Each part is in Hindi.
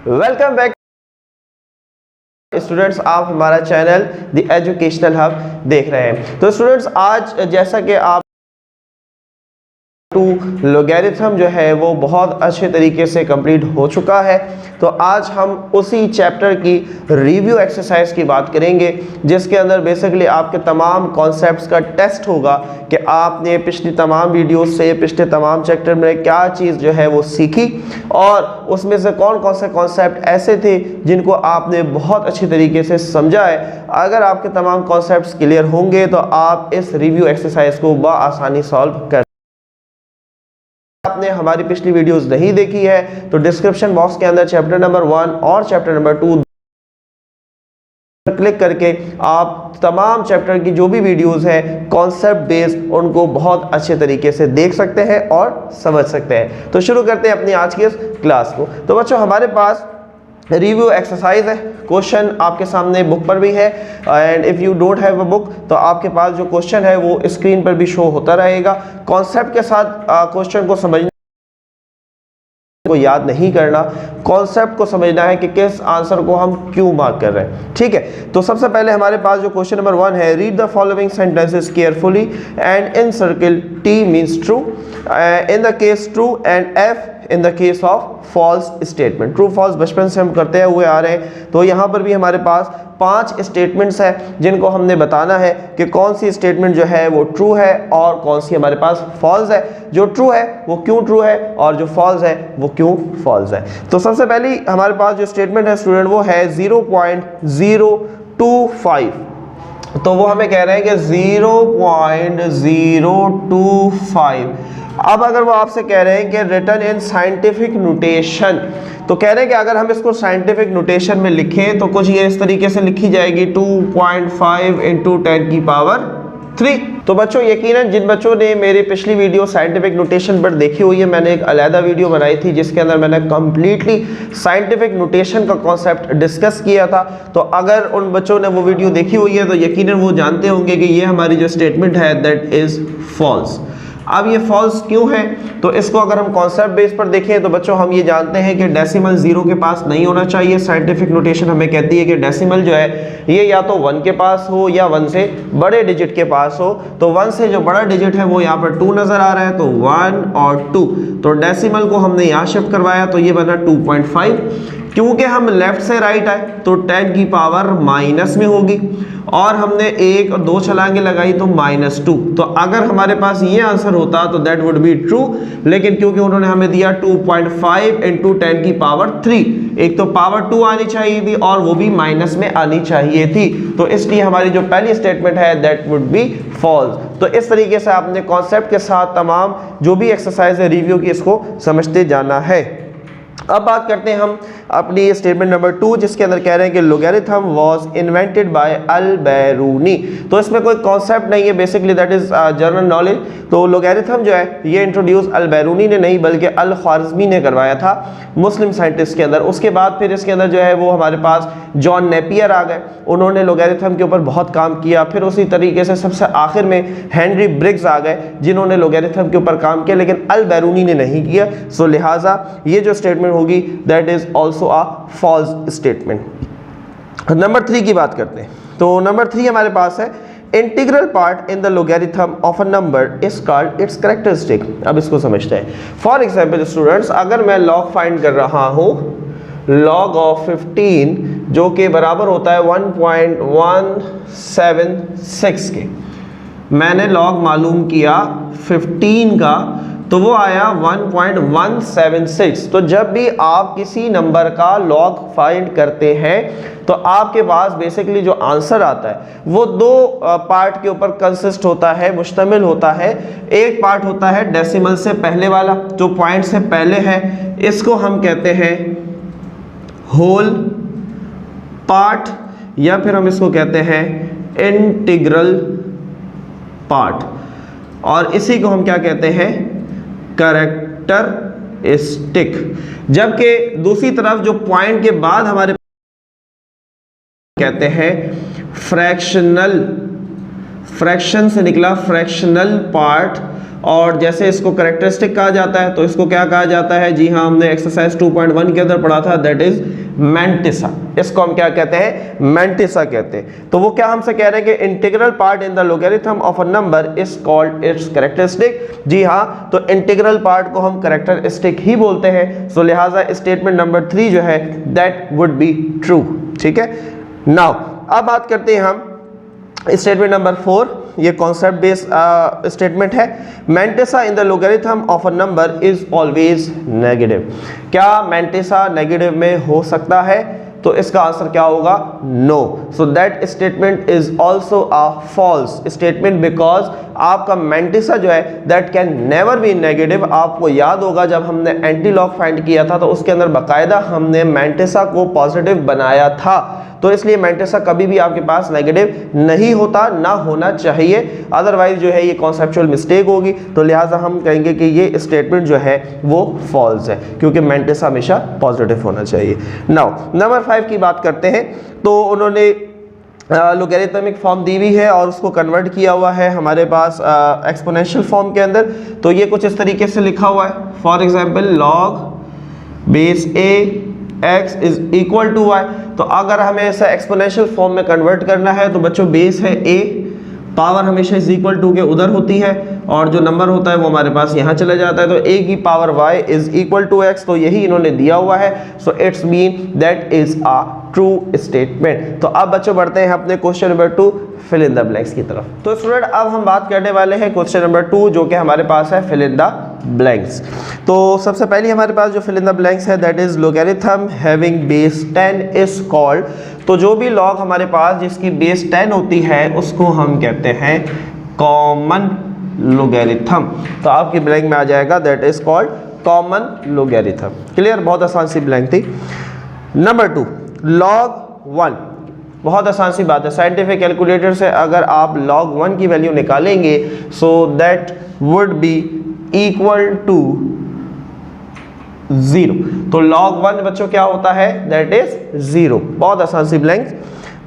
वेलकम बैक स्टूडेंट्स, आप हमारा चैनल द एजुकेशनल हब देख रहे हैं। तो स्टूडेंट्स, आज जैसा कि आप लोगैरिथम जो है वो बहुत अच्छे तरीके से कंप्लीट हो चुका है। तो आज हम उसी चैप्टर की रिव्यू एक्सरसाइज की बात करेंगे, जिसके अंदर बेसिकली आपके तमाम कॉन्सेप्ट्स का टेस्ट होगा कि आपने पिछली तमाम वीडियोस से, पिछले तमाम चैप्टर में क्या चीज़ जो है वो सीखी और उसमें से कौन कौन से कॉन्सेप्ट ऐसे थे जिनको आपने बहुत अच्छी तरीके से समझा है। अगर आपके तमाम कॉन्सेप्ट्स क्लियर होंगे तो आप इस रिव्यू एक्सरसाइज को बआसानी सॉल्व कर। आपने हमारी पिछली वीडियोस नहीं देखी है तो डिस्क्रिप्शन बॉक्स के अंदर चैप्टर नंबर 1 और चैप्टर नंबर 2 क्लिक करके आप तमाम चैप्टर की जो भी वीडियोस है कॉन्सेप्ट बेस्ड, उनको बहुत अच्छे तरीके से देख सकते हैं और समझ सकते हैं। तो शुरू करते हैं अपनी आज की इस क्लास को। तो बच्चों, हमारे पास रिव्यू एक्सरसाइज है। क्वेश्चन आपके सामने बुक पर भी है and if you don't have a book तो आपके पास जो क्वेश्चन है वो स्क्रीन पर भी शो होता रहेगा। कॉन्सेप्ट के साथ क्वेश्चन को समझना को याद नहीं करना, कॉन्सेप्ट को समझना है कि किस आंसर को हम क्यों मार्क कर रहे हैं। ठीक है, तो सबसे पहले हमारे पास जो क्वेश्चन नंबर 1 है, read the following sentences carefully and in circle T means true in the case true and F in the case of false statement. True false बचपन से हम करते हुए आ रहे हैं, तो यहाँ पर भी हमारे पास 5 स्टेटमेंट्स हैं जिनको हमने बताना है कि कौन सी स्टेटमेंट जो है वो ट्रू है और कौन सी हमारे पास फॉल्स है। जो ट्रू है वो क्यों ट्रू है और जो फॉल्स है वो क्यों फॉल्स है। तो सबसे पहली हमारे पास जो स्टेटमेंट है स्टूडेंट वो है 0.025। तो वो हमें कह रहे हैं कि 0.025। अब अगर वो आपसे कह रहे हैं कि रिटन इन साइंटिफिक नोटेशन, तो कह रहे हैं कि अगर हम इसको साइंटिफिक नोटेशन में लिखें तो कुछ ये इस तरीके से लिखी जाएगी 2.5 इंटू 10 की पावर 3। तो बच्चों, यकीनन जिन बच्चों ने मेरी पिछली वीडियो साइंटिफिक नोटेशन पर देखी हुई है, मैंने एक अलहदा वीडियो बनाई थी जिसके अंदर मैंने कंप्लीटली साइंटिफिक नोटेशन का कॉन्सेप्ट डिस्कस किया था। तो अगर उन बच्चों ने वो वीडियो देखी हुई है तो यकीनन वो जानते होंगे कि ये हमारी जो स्टेटमेंट है दैट इज फॉल्स। अब ये फॉल्स क्यों है, तो इसको अगर हम कॉन्सेप्ट बेस पर देखें तो बच्चों हम ये जानते हैं कि डेसिमल 0 के पास नहीं होना चाहिए। साइंटिफिक नोटेशन हमें कहती है कि डेसिमल जो है ये या तो 1 के पास हो या 1 से बड़े डिजिट के पास हो। तो 1 से जो बड़ा डिजिट है वो यहाँ पर 2 नजर आ रहा है, तो 1 और 2, तो डेसिमल को हमने यहाँ शिफ्ट करवाया तो ये बना 2.5। क्योंकि हम लेफ्ट से राइट आए तो 10 की पावर माइनस में होगी और हमने 1 और 2 छलांगे लगाई तो -2। तो अगर हमारे पास ये आंसर होता तो दैट वुड बी ट्रू, लेकिन क्योंकि उन्होंने हमें दिया 2.5 इंटू 10 की पावर 3, एक तो पावर 2 आनी चाहिए थी और वो भी माइनस में आनी चाहिए थी, तो इसलिए हमारी जो पहली स्टेटमेंट है दैट वुड बी फॉल्स। तो इस तरीके से आपने कॉन्सेप्ट के साथ तमाम जो भी एक्सरसाइज है रिव्यू की इसको समझते जाना है। अब बात करते हैं हम अपनी स्टेटमेंट नंबर 2, जिसके अंदर कह रहे हैं कि लोगैरिथम वाज इन्वेंटेड बाय अल-बैरूनी। तो इसमें कोई कॉन्सेप्ट नहीं है, basically that is general knowledge. तो लोगैरिथम जो है ये इंट्रोड्यूस अल-बैरूनी ने नहीं बल्कि अल-ख्वारिज़मी ने करवाया था मुस्लिम साइंटिस्ट के अंदर। उसके बाद फिर इसके अंदर जो है वो हमारे पास जॉन नेपियर आ गए, उन्होंने लोगैरिथम के ऊपर बहुत काम किया। फिर उसी तरीके से सबसे आखिर में हेनरी ब्रिग्स आ गए जिन्होंने लोगैरिथम के ऊपर काम किया, लेकिन अल-बैरूनी ने नहीं किया। सो लिहाजा ये जो स्टेटमेंट होगी that is also a false statement. Number 3 की बात करते हैं। तो नंबर 3 हमारे पास है integral part in the logarithm of a number is called its characteristic. अब इसको समझते हैं। फॉर एग्जांपल स्टूडेंट्स, अगर मैं लॉग फाइंड कर रहा हूं लॉग ऑफ 15 जो कि बराबर होता है 1.176 के, मैंने लॉग मालूम किया 15 का तो वो आया 1.176। तो जब भी आप किसी नंबर का लॉग फाइंड करते हैं तो आपके पास बेसिकली जो आंसर आता है वो 2 पार्ट के ऊपर कंसिस्ट होता है, मुश्तमिल होता है। एक पार्ट होता है डेसिमल से पहले वाला जो पॉइंट से पहले है, इसको हम कहते हैं होल पार्ट, या फिर हम इसको कहते हैं इंटीग्रल पार्ट, और इसी को हम क्या कहते हैं कैरेक्टरिस्टिक। जबकि दूसरी तरफ जो पॉइंट के बाद हमारे कहते हैं फ्रैक्शनल, फ्रैक्शन से निकला फ्रैक्शनल पार्ट, और जैसे इसको कैरेक्टरिस्टिक कहा जाता है तो इसको क्या कहा जाता है, जी हाँ हमने एक्सरसाइज 2.1 के अंदर पढ़ा था, दैट इज मैंटिसा। इसको हम क्या कहते हैं, मैंटिसा कहते हैं। तो वो क्या हमसे कह रहे हैं कि integral part in the logarithm of a number is called its characteristic. जी हाँ, तो इंटीग्रल पार्ट को हम कैरेक्टरिस्टिक ही बोलते हैं। सो लिहाजा स्टेटमेंट नंबर 3 जो है दैट वुड बी ट्रू। ठीक है, नाउ अब बात करते हैं हम स्टेटमेंट नंबर 4, ये कॉन्सेप्ट बेस्ड स्टेटमेंट है। Mantissa in the logarithm of a number is always negative. क्या मैंटिसा नेगेटिव में हो सकता है? तो इसका आंसर क्या होगा, no. So that statement is also a false statement because आपका मैंटिसा जो है that can never be negative. आपको याद होगा जब हमने एंटी लॉग फाइंड किया था तो उसके अंदर बाकायदा हमने मैंटिसा को पॉजिटिव बनाया था, तो इसलिए मैंटिसा कभी भी आपके पास नेगेटिव नहीं होता, ना होना चाहिए, अदरवाइज जो है ये कॉन्सेप्चुअल मिस्टेक होगी। तो लिहाजा हम कहेंगे कि ये स्टेटमेंट जो है वो फॉल्स है, क्योंकि मैंटिसा हमेशा पॉजिटिव होना चाहिए। नाउ नंबर 5 की बात करते हैं। तो उन्होंने लोगरिथमिक फॉर्म दी हुई है और उसको कन्वर्ट किया हुआ है हमारे पास एक्सपोनेंशियल फॉर्म के अंदर। तो ये कुछ इस तरीके से लिखा हुआ है, for example log base a x is equal to y। तो अगर हमें ऐसा एक्सपोनेंशियल फॉर्म में कन्वर्ट करना है तो बच्चों बेस है a, पावर हमेशा इज इक्वल टू के उधर होती है और जो नंबर होता है वो हमारे पास यहाँ चला जाता है, तो a की power y is equal to x, तो यही इन्होंने दिया हुआ है। So it's mean that is a true statement. तो अब बच्चों बढ़ते हैं अपने question number 2 fill in the blanks की तरफ। तो स्टूडेंट अब हम बात करने वाले हैं क्वेश्चन नंबर 2 जो कि हमारे पास है फिल इन द ब्लैंक्स। तो सबसे पहले हमारे पास जो फिल इन द ब्लैंक्स है that is logarithm having base 10 is called. तो जो भी लॉग हमारे पास जिसकी बेस 10 होती है उसको हम कहते हैं कॉमन लोगरिथम। तो आपकी ब्लैंक में आ जाएगा that is called common logarithm. Clear, बहुत आसान सी ब्लैंक थी। नंबर 2 log 1, बहुत आसान सी बात है, साइंटिफिक कैलकुलेटर से अगर आप log 1 की वैल्यू निकालेंगे so that would be equal to 0। तो log 1 बच्चों क्या होता है, दैट इज 0। बहुत आसान सी ब्लैंक।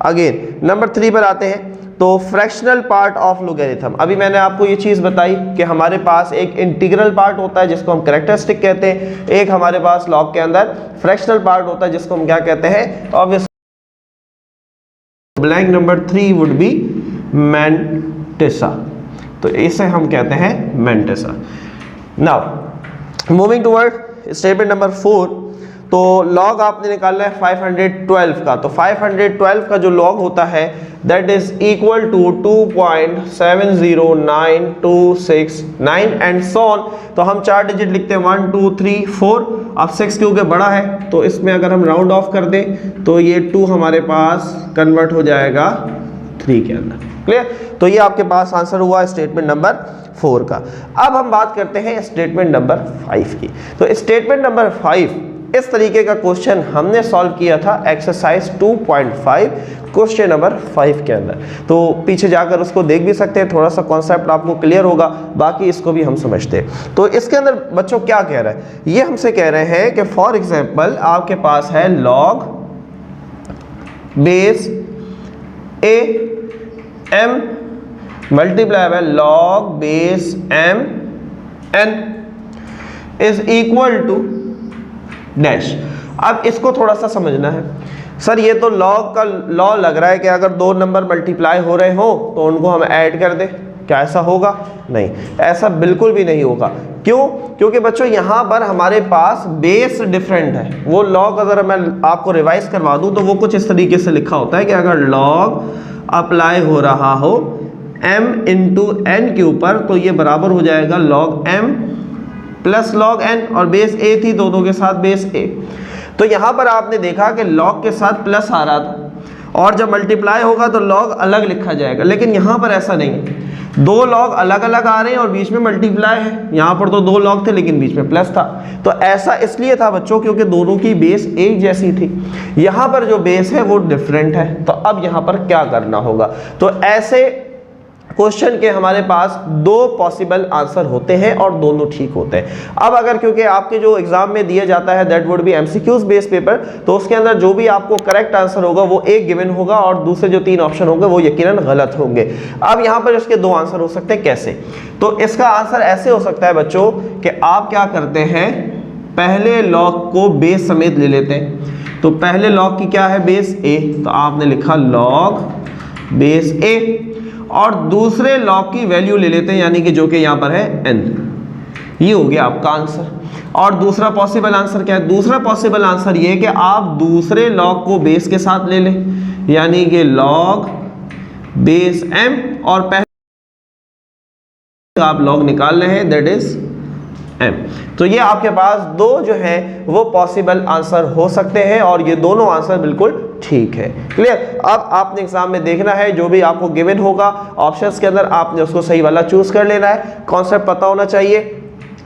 अगेन नंबर 3 पर आते हैं। तो फ्रैक्शनल पार्ट ऑफ लोगरिथम, अभी मैंने आपको ये चीज़ बताई कि हमारे पास एक इंटीग्रल पार्ट होता है जिसको हम कैरेक्टरिस्टिक कहते हैं, एक हमारे पास लॉग के अंदर फ्रैक्शनल पार्ट होता है जिसको हम क्या कहते हैं, obviously blank number 3 would be mantissa. तो इसे हम कहते हैं mantissa. Now moving toward statement number 4। तो लॉग आपने निकालना है 512 का। तो 512 का जो लॉग होता है that is equal to 2.709269 and so on. तो हम 4 डिजिट लिखते हैं 1 2 3 4। अब 6 क्योंकि बड़ा है तो इसमें अगर हम राउंड ऑफ कर दें तो ये 2 हमारे पास कन्वर्ट हो जाएगा 3 के अंदर। क्लियर, तो ये आपके पास आंसर हुआ स्टेटमेंट नंबर 4 का। अब हम बात करते हैं स्टेटमेंट नंबर 5 की। तो स्टेटमेंट नंबर 5 इस तरीके का क्वेश्चन हमने सॉल्व किया था एक्सरसाइज 2.5 क्वेश्चन नंबर 5 के अंदर। तो पीछे जाकर उसको देख भी सकते हैं, थोड़ा सा कॉन्सेप्ट आपको क्लियर होगा, बाकी इसको भी हम समझते हैं। तो इसके अंदर बच्चों क्या कह रहा है, ये हमसे कह रहे हैं कि फॉर एग्जांपल आपके पास है log base a m multiply by log base m n is equal to dash. अब इसको थोड़ा सा समझना है। सर ये तो लॉग का लॉ लग रहा है कि अगर 2 नंबर मल्टीप्लाई हो रहे हो तो उनको हम ऐड कर दें, क्या ऐसा होगा? नहीं, ऐसा बिल्कुल भी नहीं होगा। क्यों? क्योंकि बच्चों यहाँ पर हमारे पास बेस डिफरेंट है। वो लॉग अगर मैं आपको रिवाइज करवा दूँ तो वो कुछ इस तरीके से लिखा होता है कि अगर लॉग अप्लाई हो रहा हो m इंटू एन के ऊपर तो ये बराबर हो जाएगा log m plus log n, और बेस a थी, दोनों के साथ बेस a। तो यहाँ पर आपने देखा कि log के साथ प्लस आ रहा था और जब मल्टीप्लाई होगा तो log अलग लिखा जाएगा, लेकिन यहाँ पर ऐसा नहीं है। 2 log अलग अलग आ रहे हैं और बीच में मल्टीप्लाई है। यहाँ पर तो 2 log थे लेकिन बीच में प्लस था। तो ऐसा इसलिए था बच्चों क्योंकि दोनों की बेस एक जैसी थी। यहाँ पर जो बेस है वो डिफरेंट है। तो अब यहाँ पर क्या करना होगा, तो ऐसे क्वेश्चन के हमारे पास दो पॉसिबल आंसर होते हैं और दोनों ठीक होते हैं। अब अगर क्योंकि आपके जो एग्जाम में दिया जाता है that would B MCQs based paper, तो उसके अंदर जो भी आपको करेक्ट आंसर होगा वो एक गिवन होगा और दूसरे जो 3 ऑप्शन होंगे वो यकीनन गलत होंगे। अब यहाँ पर इसके 2 आंसर हो सकते हैं। कैसे? तो इसका आंसर ऐसे हो सकता है बच्चों कि आप क्या करते हैं, पहले लॉग को बेस समेत ले लेते हैं। तो पहले लॉग की क्या है, बेस a, तो आपने लिखा लॉग बेस a, और दूसरे लॉग की वैल्यू ले लेते हैं यानी कि जो कि यहाँ पर है n। ये हो गया आपका आंसर। और दूसरा पॉसिबल आंसर क्या है? दूसरा पॉसिबल आंसर ये है कि आप दूसरे लॉग को बेस के साथ ले लें यानी कि लॉग बेस m, और पहले आप लॉग निकाल रहे हैं दैट इज m। तो ये आपके पास 2 जो है वो पॉसिबल आंसर हो सकते हैं और ये दोनों आंसर बिल्कुल ठीक है। क्लियर? अब आपने एग्जाम में देखना है जो भी आपको गिवन होगा ऑप्शंस के अंदर आपने उसको सही वाला चूज कर लेना है। कॉन्सेप्ट पता होना चाहिए,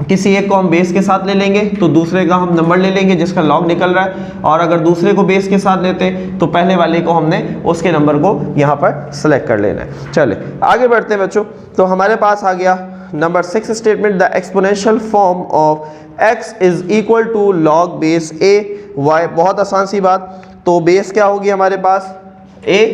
किसी एक को हम बेस के साथ ले लेंगे तो दूसरे का हम नंबर ले लेंगे जिसका लॉग निकल रहा है, और अगर दूसरे को बेस के साथ लेते हैं तो पहले वाले को हमने उसके नंबर को यहाँ पर सेलेक्ट कर लेना है। चले आगे बढ़ते हैं बच्चों। तो हमारे पास आ गया number 6 statement, the exponential form of x is equal to log base a y। बहुत आसान सी बात, तो बेस क्या होगी हमारे पास a,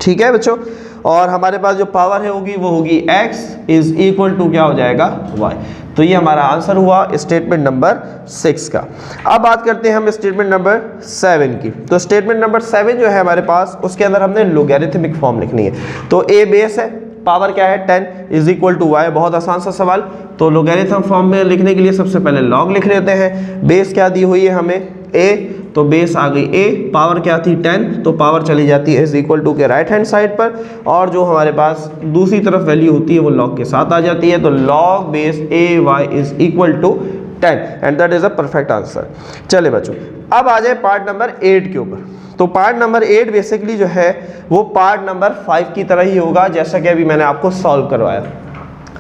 ठीक है बच्चों, और हमारे पास जो पावर है होगी वो होगी x इज इक्वल टू क्या हो जाएगा y। तो ये हमारा आंसर हुआ स्टेटमेंट नंबर 6 का। अब बात करते हैं हम स्टेटमेंट नंबर 7 की। तो स्टेटमेंट नंबर 7 जो है हमारे पास, उसके अंदर हमने लोगैरिथमिक फॉर्म लिखनी है। तो a बेस है, पावर क्या है 10 इज इक्वल टू y। बहुत आसान सा सवाल। तो लोगैरिथम फॉर्म में लिखने के लिए सबसे पहले लॉग लिख लेते हैं। बेस क्या दी हुई है हमें a, तो बेस आ गई a, पावर क्या थी 10, तो पावर चली जाती है इज इक्वल टू के राइट हैंड साइड पर, और जो हमारे पास दूसरी तरफ वैल्यू होती है वो लॉग के साथ आ जाती है। तो log base a y is equal to 10 and that is a perfect answer. चले बच्चों अब आ जाए पार्ट नंबर 8 के ऊपर। तो पार्ट नंबर 8 बेसिकली जो है वो पार्ट नंबर 5 की तरह ही होगा जैसा कि अभी मैंने आपको सॉल्व करवाया।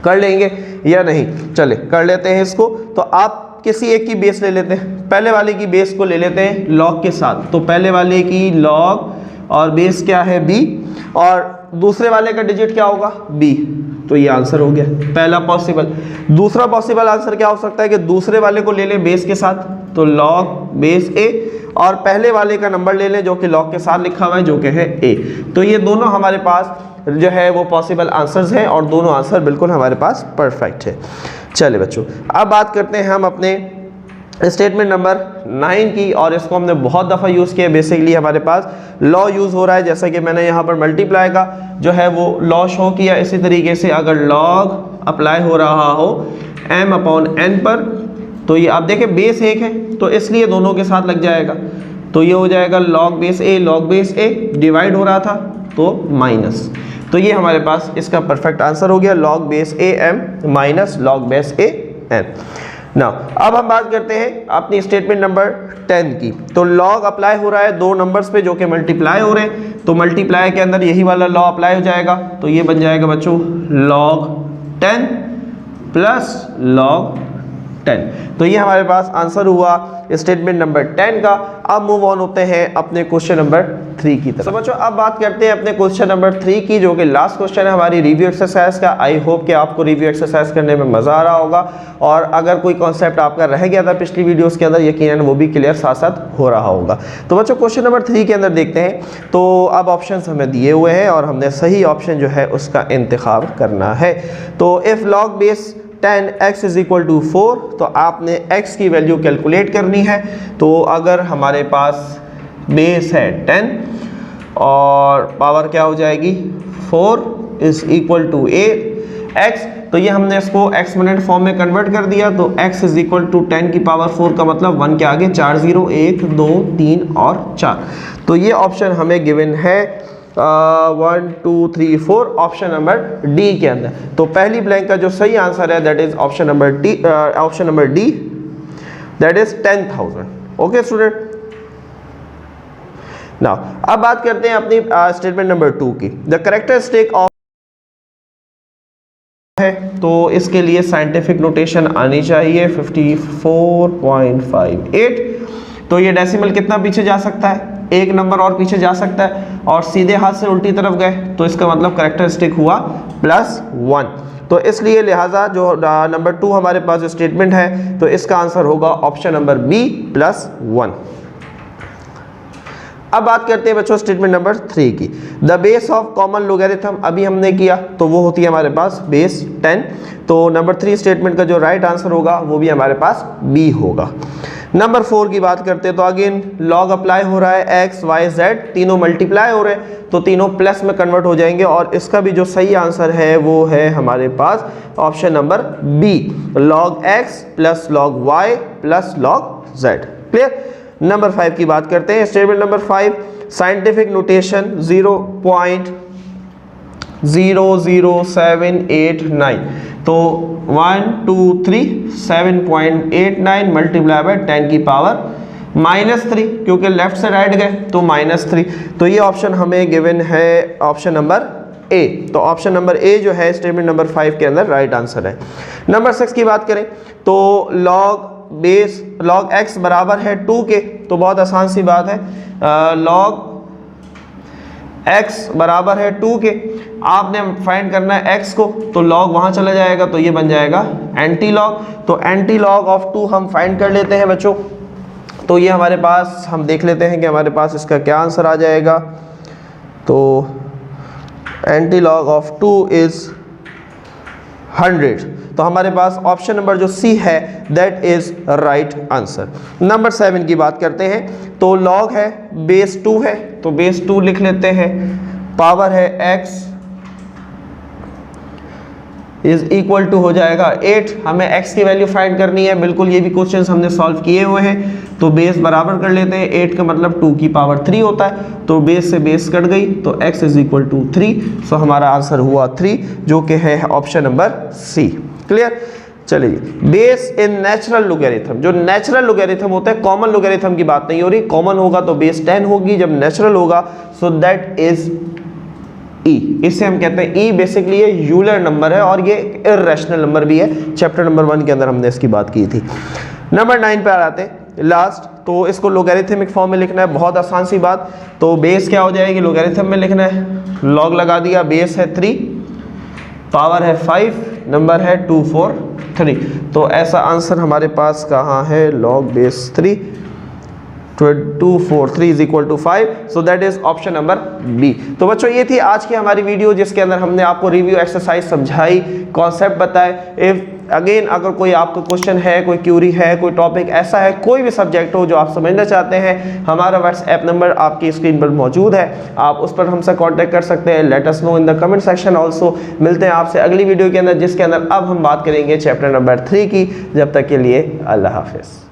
कर लेंगे या नहीं? चले कर लेते हैं इसको। तो आप किसी एक की बेस ले लेते हैं, पहले वाले की बेस को ले लेते हैं लॉग के साथ। तो पहले वाले की लॉग और बेस क्या है b, और दूसरे वाले का डिजिट क्या होगा b। तो ये आंसर हो गया पहला पॉसिबल। दूसरा पॉसिबल आंसर क्या हो सकता है कि दूसरे वाले को ले लें बेस के साथ, तो लॉग बेस a, और पहले वाले का नंबर ले लें जो कि लॉग के साथ लिखा हुआ है जो कि है a। तो ये दोनों हमारे पास जो है वो पॉसिबल आंसर्स हैं और दोनों आंसर बिल्कुल हमारे पास परफेक्ट है। चलिए बच्चों अब बात करते हैं हम अपने स्टेटमेंट नंबर 9 की, और इसको हमने बहुत दफ़ा यूज़ किया। बेसिकली हमारे पास लॉ यूज़ हो रहा है, जैसा कि मैंने यहाँ पर मल्टीप्लाई का जो है वो लॉ शो किया। इसी तरीके से अगर लॉग अप्लाई हो रहा हो m अपॉन n पर, तो ये आप देखें बेस 1 है तो इसलिए दोनों के साथ लग जाएगा। तो ये हो जाएगा लॉग बेस a, डिवाइड हो रहा था तो माइनस। तो ये हमारे पास इसका परफेक्ट आंसर हो गया log base a m minus log base a n। Now अब हम बात करते हैं अपनी स्टेटमेंट नंबर 10 की। तो लॉग अप्लाई हो रहा है 2 नंबर्स पे जो कि मल्टीप्लाई हो रहे हैं, तो मल्टीप्लाई के अंदर यही वाला लॉ अप्लाई हो जाएगा। तो ये बन जाएगा बच्चों लॉग 10 प्लस लॉग 10। तो ये हमारे पास आंसर हुआ स्टेटमेंट नंबर 10 का। अब मूव ऑन होते हैं अपने क्वेश्चन नंबर 3 की तरफ। तो बच्चों अब बात करते हैं अपने क्वेश्चन नंबर 3 की, जो कि लास्ट क्वेश्चन है हमारी रिव्यू एक्सरसाइज का। आई होप कि आपको रिव्यू एक्सरसाइज करने में मज़ा आ रहा होगा, और अगर कोई कॉन्सेप्ट आपका रह गया था पिछली वीडियोस के अंदर, यकीनन वो भी क्लियर साथ साथ हो रहा होगा। तो बच्चों क्वेश्चन नंबर 3 के अंदर देखते हैं। तो अब ऑप्शन हमें दिए हुए हैं और हमने सही ऑप्शन जो है उसका इंतखाब करना है। तो if log base 10 x is equal to 4, तो आपने x की वैल्यू कैलकुलेट करनी है। तो अगर हमारे पास बेस है 10 और पावर क्या हो जाएगी 4 इज इक्वल टू x, तो ये हमने इसको एक्सपोनेंट फॉर्म में कन्वर्ट कर दिया। तो x इज इक्वल टू 10 की पावर 4 का मतलब 1 के आगे 4 0, 1 2 3 और 4। तो ये ऑप्शन हमें गिवन है 1 2 3 4 ऑप्शन नंबर डी के अंदर। तो पहली ब्लैंक का जो सही आंसर है that is option number D, that is 10,000। Okay student, now अब बात करते हैं अपनी स्टेटमेंट नंबर 2 की। द कैरेक्टरिस्टिक ऑफ है, तो इसके लिए साइंटिफिक नोटेशन आनी चाहिए 54.58। तो ये डेसिमल कितना पीछे जा सकता है एक नंबर और पीछे जा सकता है, और सीधे हाथ से उल्टी तरफ गए तो इसका मतलब कैरेक्टरिस्टिक हुआ +1। तो इसलिए लिहाजा जो नंबर 2 हमारे पास जो स्टेटमेंट है, तो इसका आंसर होगा ऑप्शन नंबर बी +1। अब बात करते हैं बच्चों स्टेटमेंट नंबर 3 की। The base of common logarithm अभी हमने किया, तो वो होती है हमारे पास बेस 10। तो नंबर 3 स्टेटमेंट का जो राइट आंसर होगा वो भी हमारे पास बी होगा। नंबर 4 की बात करते हैं, तो अगेन लॉग अप्लाई हो रहा है, x y z तीनों मल्टीप्लाई हो रहे हैं, तो तीनों प्लस में कन्वर्ट हो जाएंगे, और इसका भी जो सही आंसर है वो है हमारे पास option number B, log x plus log y plus log z। Clear. Number 5 की बात करते हैं, स्टेटमेंट नंबर 5, साइंटिफिक नोटेशन 0.00789, तो 1 2 3 7.89 मल्टीप्लाई बाय 10 की पावर -3, क्योंकि लेफ्ट से राइट गए तो -3, तो ये ऑप्शन हमें गिवन है ऑप्शन नंबर ए। तो ऑप्शन नंबर ए जो है स्टेटमेंट नंबर 5 के अंदर राइट आंसर है। नंबर 6 की बात करें, तो log x बराबर है 2 के, तो बहुत आसान सी बात है, log x बराबर है 2 के, आपने फाइंड करना है x को, तो log वहां चला जाएगा, तो ये बन जाएगा एंटी लॉग। तो एंटी लॉग ऑफ 2 हम फाइंड कर लेते हैं बच्चों, तो ये हमारे पास हम देख लेते हैं कि हमारे पास इसका क्या आंसर आ जाएगा। तो एंटी लॉग ऑफ 2 इज 100, तो हमारे पास ऑप्शन नंबर जो सी है that is right answer. Number 7 की बात करते हैं, तो लॉग है बेस 2 है, तो बेस 2 लिख लेते हैं, पावर है x इज इक्वल टू हो जाएगा 8। हमें x की वैल्यू फाइंड करनी है, बिल्कुल ये भी क्वेश्चंस हमने सॉल्व किए हुए हैं, तो बेस बराबर कर लेते हैं, 8 का मतलब 2 की पावर 3 होता है, तो बेस से बेस कट गई, तो x इज इक्वल टू 3, सो हमारा आंसर हुआ 3, जो कि है ऑप्शन नंबर सी। क्लियर। चलिए, बेस इन नेचुरल लोगैरिथम, जो नेचुरल लोगैरिथम होता है, कॉमन लोगैरिथम की बात नहीं हो रही, कॉमन होगा तो बेस 10 होगी, जब नेचुरल होगा सो दैट इज ई। इससे हम कहते हैं ई बेसिकली ये यूलर नंबर है, और ये इर्रेशनल नंबर भी है, चैप्टर नंबर 1 के अंदर हमने इसकी बात की थी। नंबर 9 पे आते हैं लास्ट, तो इसको लोगैरिथमिक फॉर्म में लिखना है, बहुत आसान सी बात। तो बेस क्या हो जाएगी, लोगैरिथम में लिखना है, लॉग लगा दिया, बेस है 3, पावर है 5, नंबर है 243, तो ऐसा आंसर हमारे पास कहाँ है, log base 3 243 is equal to 5, so that is option number B. तो बच्चों ये थी आज की हमारी वीडियो, जिसके अंदर हमने आपको रिव्यू एक्सरसाइज समझाई, कॉन्सेप्ट बताए। इफ अगेन अगर कोई आपका क्वेश्चन है, कोई क्यूरी है, कोई टॉपिक ऐसा है, कोई भी सब्जेक्ट हो जो आप समझना चाहते हैं, हमारा व्हाट्सएप नंबर आपकी स्क्रीन पर मौजूद है, आप उस पर हमसे कांटेक्ट कर सकते हैं। Let us know in the comment section also. मिलते हैं आपसे अगली वीडियो के अंदर, जिसके अंदर अब हम बात करेंगे चैप्टर नंबर 3 की। जब तक के लिए अल्लाह हाफिज़।